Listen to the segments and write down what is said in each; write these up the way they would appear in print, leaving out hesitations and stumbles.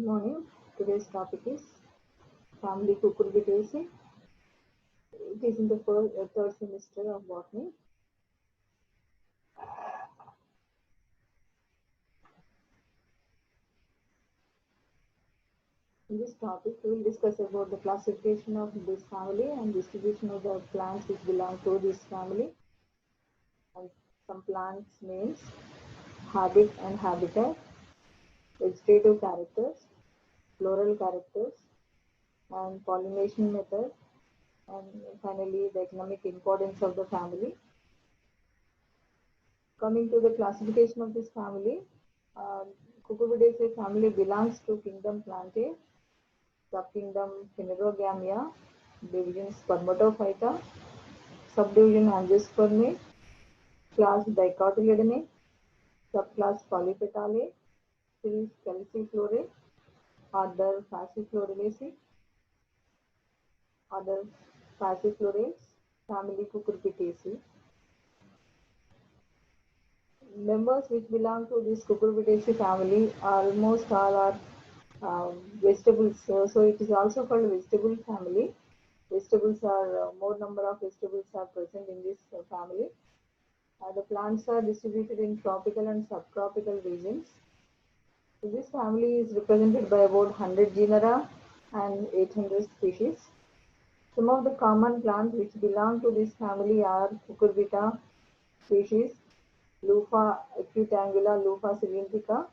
Morning. Today's topic is family cucurbitaceae. It is in the third semester of botany. In this topic, we will discuss about the classification of this family and distribution of the plants which belong to this family, and some plants names, habit and habitat, vegetative characters, floral characters, and pollination method, and finally the economic importance of the family. Coming to the classification of this family, uh, Cucurbitaceae family belongs to kingdom Plantae, subkingdom Phanerogamia, division Spermatophyta, subdivision Angiospermae, class Dicotyledonnae, subclass Polypetalae, series Caliciflorae, order Passifloralaceae, order Passiflorales, family Cucurbitaceae. Members which belong to this Cucurbitaceae family almost all are vegetables. So it is also called vegetable family. Vegetables are more number of vegetables are present in this family. The plants are distributed in tropical and subtropical regions. So this family is represented by about 100 genera and 800 species. Some of the common plants which belong to this family are Cucurbita species, Lupha acutangula, Lupha cylindrica,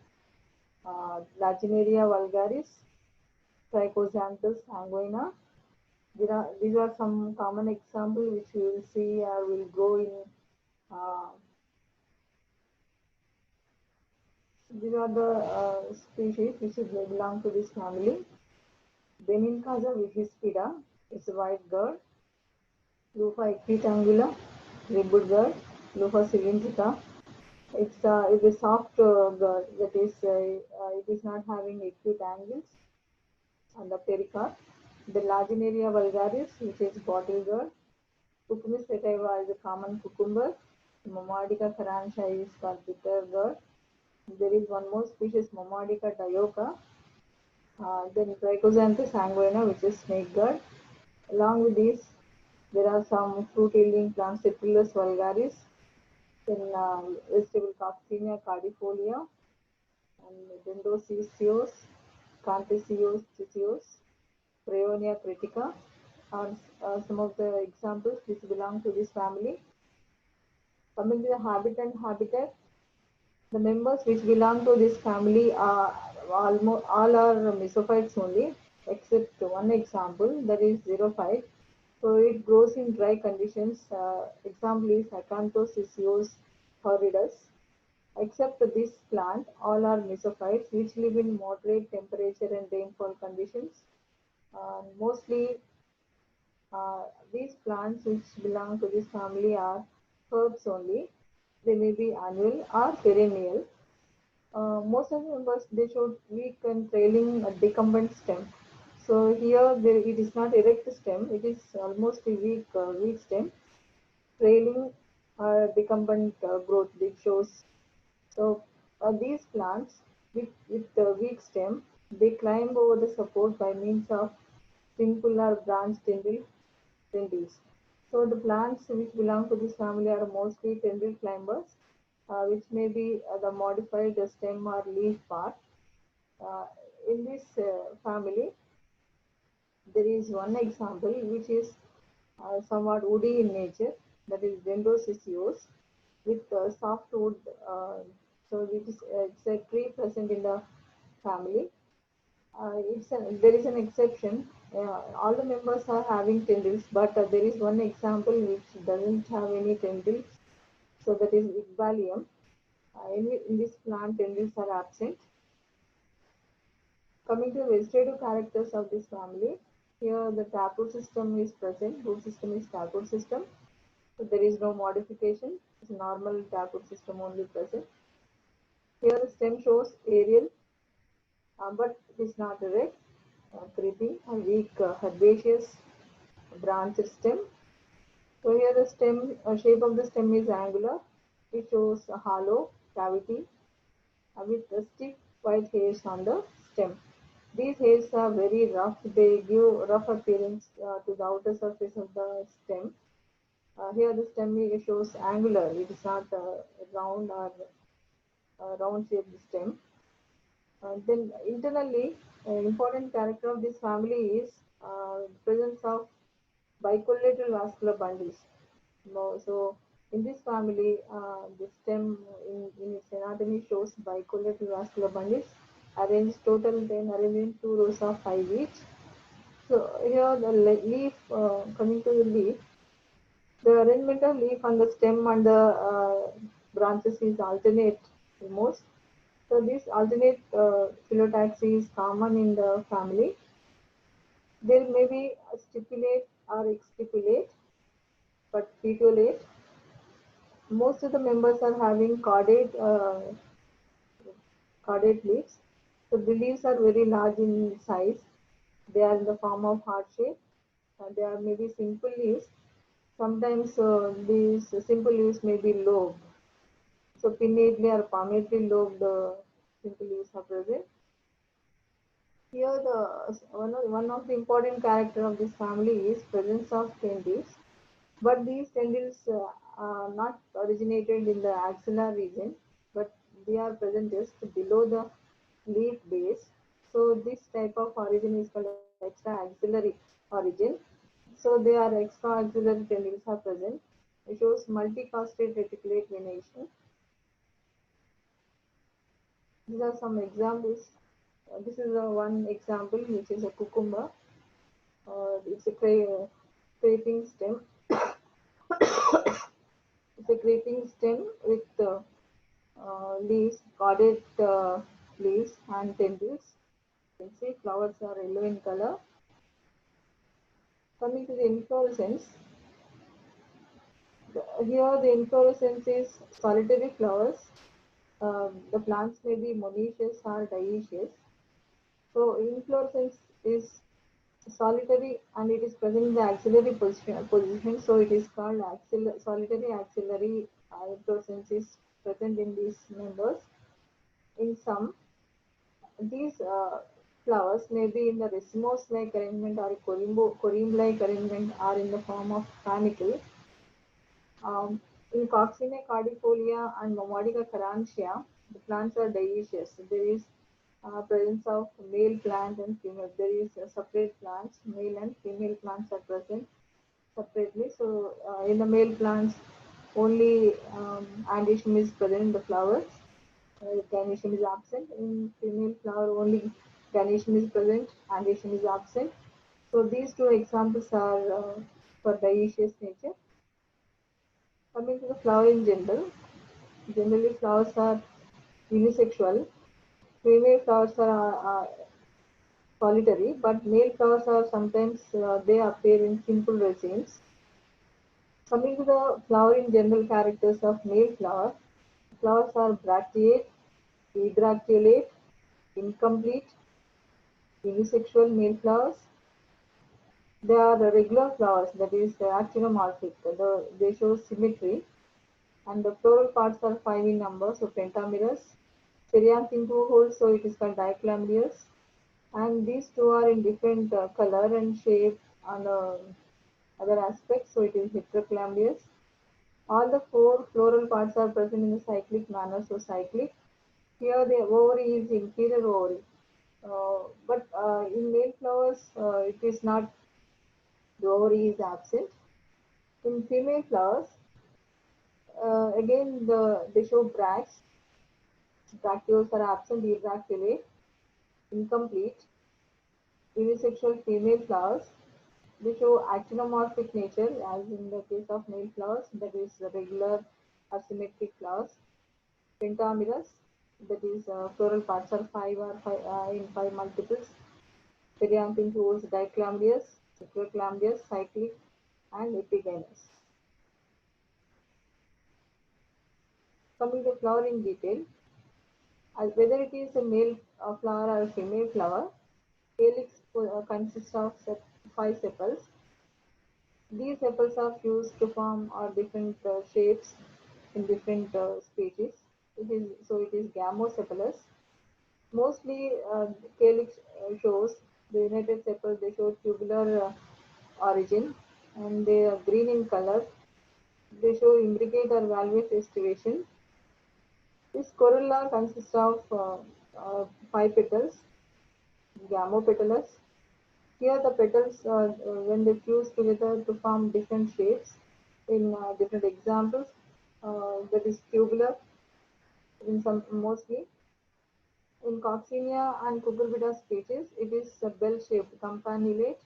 Laginaria vulgaris, Trichoxanthus sanguina. These are some common examples which we will see or will go in. Uh, these are the species which belong to this family. Benincasa vihispida is a white gourd. Lupha equitangula, ribbed gourd. Lupha cylindrica. It's a soft gourd, that is, it is not having acute angles on the pericarp. The Laginaria vulgaris, which is bottle gourd. Cucumis sativa is a common cucumber. Momadica carrantia is called bitter gourd. There is one more species, Momadica dioica. Then Trichoxanthus sanguina, which is snake gourd. Along with these, there are some fruit-yielding plants, Citrullus vulgaris, then vegetable Coccinia cardifolia, and Dendrocecios, Cantisios, Cicios, Bryonia critica are some of the examples which belong to this family. Coming to the habit and habitat, the members which belong to this family are almost all are mesophytes only, except one example, that is xerophyte. So it grows in dry conditions. Example is Acanthocisios horridus. Except this plant, all are mesophytes which live in moderate temperature and rainfall conditions. Mostly these plants which belong to this family are herbs only. They may be annual or perennial. Most of the members they show weak and trailing decumbent stem. So here it is not erect stem; it is almost a weak stem, trailing decumbent growth. It shows. So these plants with the weak stem, they climb over the support by means of simple or branch tendrils. So the plants which belong to this family are mostly tendril climbers, which may be the modified stem or leaf part. Uh, in this family, there is one example which is somewhat woody in nature, that is Dendrocecios, with soft wood. So it's a tree present in the family. There is an exception. All the members are having tendrils, but there is one example which doesn't have any tendrils. So that is Igbalium. In this plant, tendrils are absent. Coming to vegetative characters of this family, here the taproot system is present. Root system is taproot system. So there is no modification. It's a normal taproot system only present. Here the stem shows aerial, but it is not erect, creeping, a weak herbaceous branched stem. So here the stem shape of the stem is angular. It shows a hollow cavity with stiff white hairs on the stem. These hairs are very rough. They give rough appearance to the outer surface of the stem. Here the stem shows angular. It is not round or round shaped stem. Then internally, important character of this family is presence of bicollateral vascular bundles. So in this family, the stem in its anatomy shows bicollateral vascular bundles arranged total 10 arranged in two rows of 5 each. So here the leaf, coming to the leaf, the arrangement of leaf on the stem and the branches is alternate almost. So this alternate phyllotaxy is common in the family. There may be a stipulate or exstipulate, but petiolate. Most of the members are having cordate leaves. So the leaves are very large in size. They are in the form of heart shape. They are maybe simple leaves. Sometimes these simple leaves may be lobed. So pinnately or palmately lobed simple leaves are present. Here, one of the important character of this family is presence of tendrils, but these tendrils are not originated in the axillary region, but they are present just below the leaf base. So this type of origin is called extra axillary origin. So they are extra axillary tendrils are present. It shows multicasteate reticulate venation. These are some examples. This is one example, which is a cucumber. It's a creeping stem. It's a creeping stem with leaves, cordate leaves and tendrils. You can see flowers are yellow in color. Coming to the inflorescence, here the inflorescence is solitary flowers. The plants may be monoecious or dioecious. So inflorescence is solitary and it is present in the axillary position, so it is called solitary axillary inflorescence is present in these members. In some, these flowers may be in the racemose-like arrangement or corymb-like arrangement or in the form of panicle. In Coccina cordifolia and Momodica carantia, the plants are dioecious. There is presence of male plant and female. There is separate plants, male and female plants are present separately. So in the male plants, only androecium is present in the flowers. Gynoecium is absent. In female flower, only gynoecium is present, androecium is absent. So these two examples are for dioecious nature. Coming to the flower in general, generally flowers are unisexual. Female flowers are solitary, but male flowers are sometimes they appear in simple racemes. Coming to the flowering general characters of male flower, flowers are bracteate, abracteolate, incomplete, unisexual male flowers. They are the regular flowers, that is actinomorphic. They show symmetry, and the floral parts are 5 in number, so pentamerous. Perianthine two holes, so it is called dichlamydeous. And these two are in different color and shape and other aspects, so it is heterochlamydeous. All the four floral parts are present in a cyclic manner, so cyclic. Here the ovary is inferior ovary. But in male flowers, it is not, the ovary is absent. In female flowers, again they show bracts. Bracteoles are absent, ebracteolate, incomplete. Unisexual female flowers, they show actinomorphic nature, as in the case of male flowers, that is the regular asymmetric flowers. Pentamerous, that is floral parts are 5 or 5 in 5 multiples. Perianthine towards dichlamydeous, heteroclamydeous, cyclic, and epigynous. Coming to flower in detail, whether it is a male flower or a female flower, calyx consists of 5 sepals. These sepals are fused to form different shapes in different species. It is gamosepalous. Mostly calyx shows the United sepals, they show tubular origin and they are green in color. They show imbricate or valvate estivation. This corolla consists of 5 petals, gamopetalous. Here the petals, when they fuse together to form different shapes in different examples, that is tubular in some mostly. In Coccinia and Cucurbita species, it is a bell-shaped campanulate.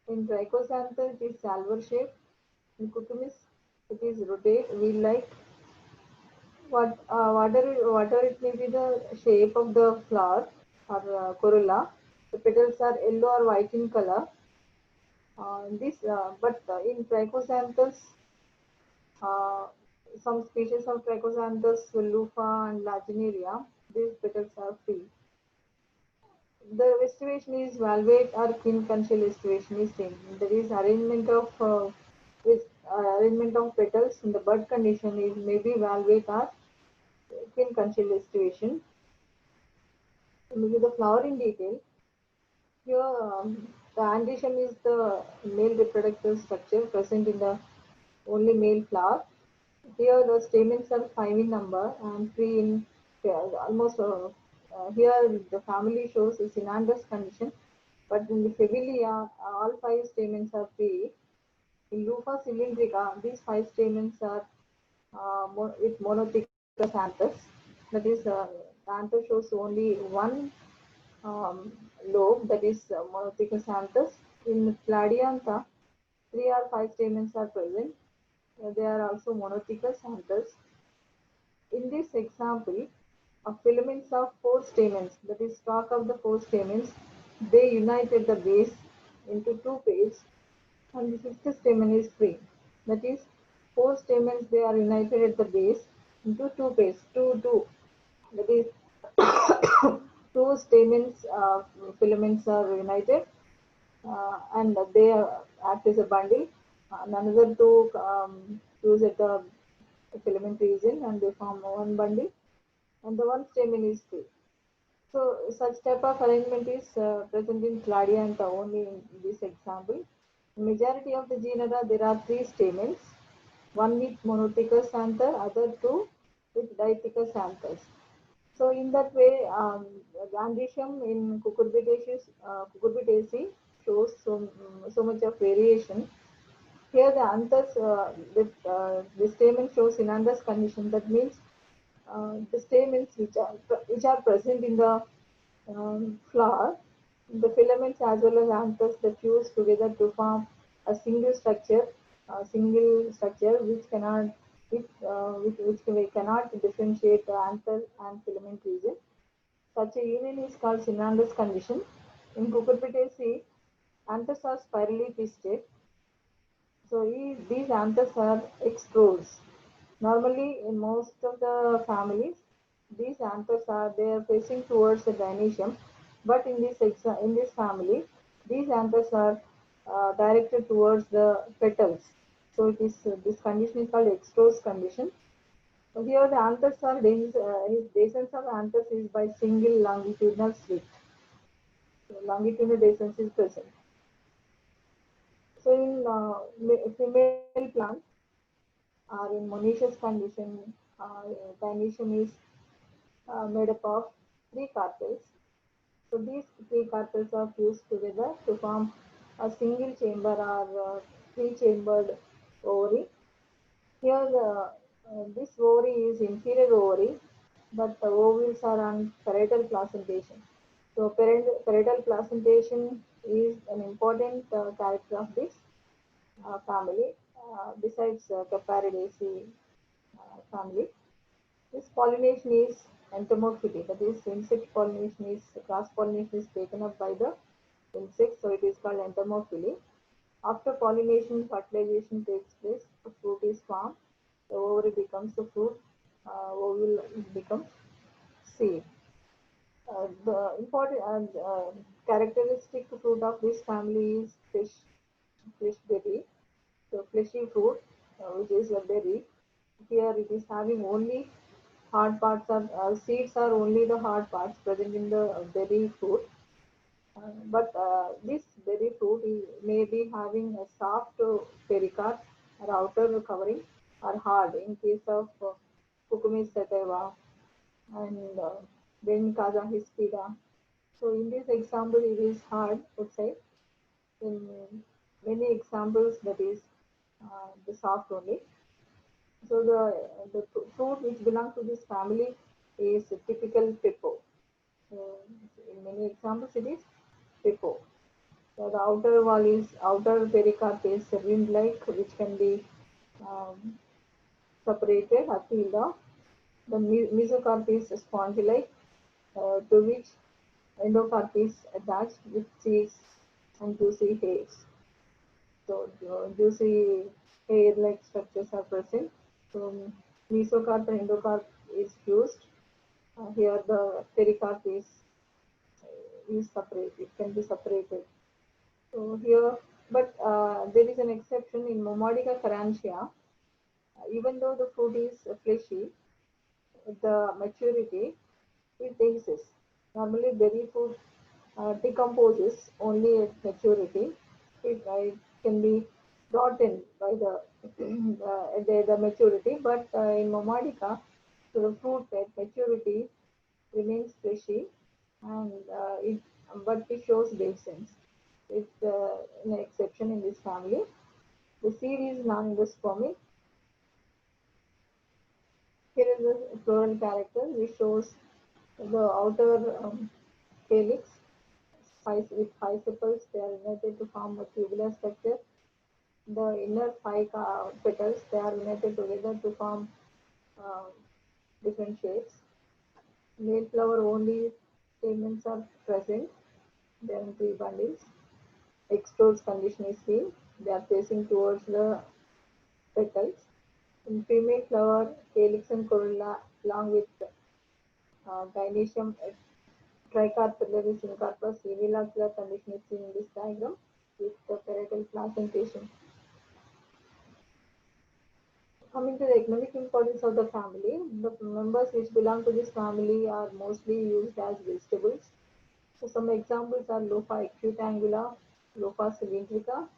In Trichosanthus, it is salver-shaped. In Cucumis, it is rotate, wheel-like. Whatever it may be the shape of the flower or corolla, the petals are yellow or white in color. But in Trichosanthus, uh, some species of Trichosanthus, Lufa and Lagenaria, these petals are free. The estivation is valvate or quincuntial estivation is same. That is arrangement of petals in the bud condition is maybe valvate or quincuntial estivation. Maybe the flowering detail. Here, the androecium is the male reproductive structure present in the only male flower. Here, the stamens are 5 in number and 3 in almost. Here, the family shows a synandrous condition, but in the Phebelia, all 5 stamens are 3. In Lufa cylindrica, these 5 stamens are with monothecous anthers. That is, the anther shows only one lobe, that is monothecous anthers. In Cladiantha, 3 or 5 stamens are present. They are also monothecous anthers. In this example, filaments of 4 stamens, that is stalk of the 4 stamens, they unite at the base into 2 pairs, and the fifth stamen is free. That is, 4 stamens they are united at the base into 2 pairs, two. That is, two stamens filaments are united and they act as a bundle. And another two fuse at the filament region and they form one bundle, and the one stamen is free. So such type of arrangement is present in Cladiantha only in this example. In majority of the genera there are 3 stamens, one with monothecous anther, other two with dithecous anthers. So in that way, Gandhisham in Cucurbitaceae shows so much of variation. Here the anthers, the stamen shows synandrous condition. That means the stamens which are present in the flower, the filaments as well as anthers they fuse together to form a single structure which we cannot differentiate the anther and filament region. Such a union is called synandrous condition. In Cucurbitaceae, anthers are spirally twisted, so these anthers are extrudes. Normally, in most of the families, these anthers are they are facing towards the gynoecium, but in this family, these anthers are directed towards the petals. So it is this condition is called extrose condition. So here the anthers are his descent of anthers is by single longitudinal slit. So longitudinal descent is present. So in female plants are in monoecious condition. Gynoecium is made up of 3 carpels. So these 3 carpels are fused together to form a single chamber or 3-chambered ovary. Here, this ovary is inferior ovary, but the ovules are on parietal placentation. So, parietal placentation is an important character of this family, besides Caparidaceae family. This pollination is entomophily, that is, insect pollination is cross pollination is taken up by the insects, so it is called entomophily. After pollination, fertilization takes place, the fruit is formed, the ovary becomes the fruit, ovule becomes seed. The important characteristic fruit of this family is fish berry, so fleshy fruit, which is a berry. Here it is having only hard parts are seeds are only the hard parts present in the berry fruit. But this berry fruit may be having a soft pericarp or outer covering or hard in case of Cucumis sativa and Benicaza hispida. So in this example, it is hard outside. In many examples, that is the soft only. So the fruit which belongs to this family is a typical pepo. So in many examples, it is pepo. So the outer wall is outer pericarp is ring-like, which can be um, separated or peeled off. The mesocarp is sponge-like, to which endocarp is attached with seeds and juicy hairs. So juicy hair-like structures are present. So mesocarp and endocarp is fused. Here the pericarp is separate. It can be separated. So here, but there is an exception in Momodica carantia. Even though the fruit is fleshy, the maturity it exists. Normally, berry fruit decomposes only at maturity. It can be rotten by the maturity, but in Momodica, so the fruit at maturity remains fleshy and it shows dehiscence. It's an exception in this family. The seed is non-endospermic. Here is the floral character which shows the outer calyx with five sepals. They are united to form a tubular structure. The inner five petals they are united together to form uh, different shapes. Male flower only stamens are present. They are in three bundles. Exposed condition is seen. They are facing towards the petals. In female flower, calyx and corolla along with gynoecium tricarpillary syncarpus unilateral condition is seen in this diagram with the parietal placentation. Coming to the economic importance of the family, the members which belong to this family are mostly used as vegetables. So some examples are Lofa acutangula, Lofa cylindrica,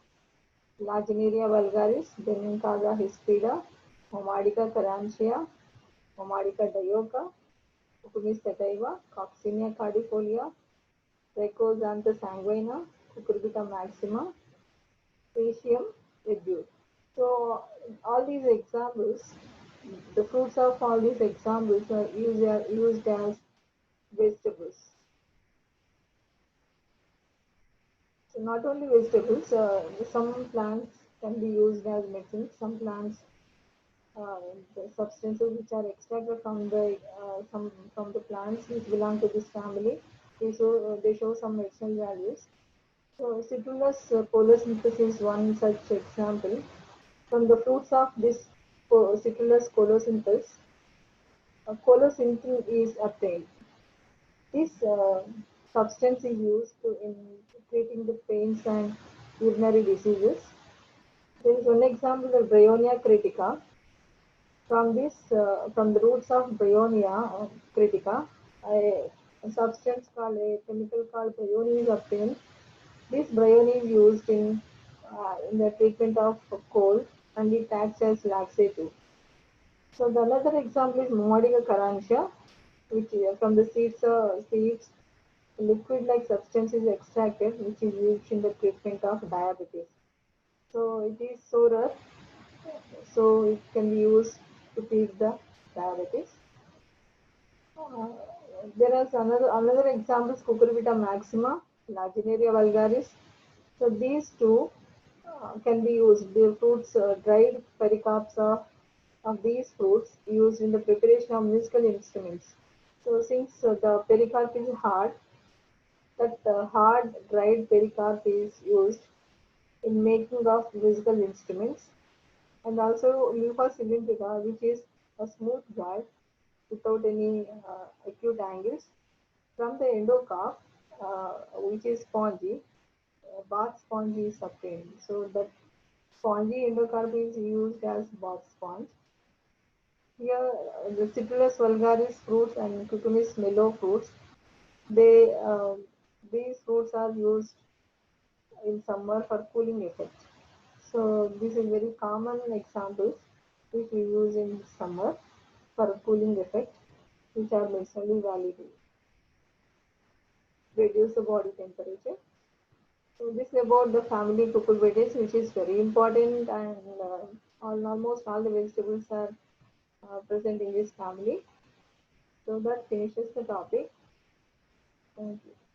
Lagenaria vulgaris, Benincasa hispida, Homadica carantia, Homadica dioica, Cucumis sativa, Coccinia cardifolia, Trichoxantha sanguina, Cucurbita maxima, Pacium reduce. So all these examples, the fruits of all these examples are used as vegetables. So not only vegetables, some plants can be used as medicine. Some plants, uh, the substances which are extracted from the plants which belong to this family, they show some medicinal values. So Citrullus colosynthus is one such example. From the fruits of this Citrullus colosynthus, colocynthine is obtained. This substance is used in treating the pains and urinary diseases. There is one example of Bryonia critica. From the roots of Bryonia critica, a substance called a chemical called bryony is obtained. This bryony is used in the treatment of cold and it acts as laxative. So the another example is Momadica carantia, which from the seeds, liquid-like substance is extracted, which is used in the treatment of diabetes. So it is so rare, so it can be used to treat the diabetes. Uh, there is another example is Cucurbita maxima, Lagenaria vulgaris. So these two can be used. The fruits, dried pericarps of these fruits used in the preparation of musical instruments. So since the pericarp is hard, that hard dried pericarp is used in making of musical instruments, and also Lympha cylindrica, which is a smooth guard without any acute angles. From the endocarp, which is spongy, bath sponge is obtained. So that spongy endocarp is used as bath sponge. Here, the Citrullus vulgaris fruits and Cucumis mellow fruits, they these fruits are used in summer for cooling effect. So this is very common examples which we use in summer for cooling effect, which are medicinally valuable, reduce the body temperature. So this is about the family cucurbitaceae, which is very important, and almost all the vegetables are present in this family. So that finishes the topic. Thank you.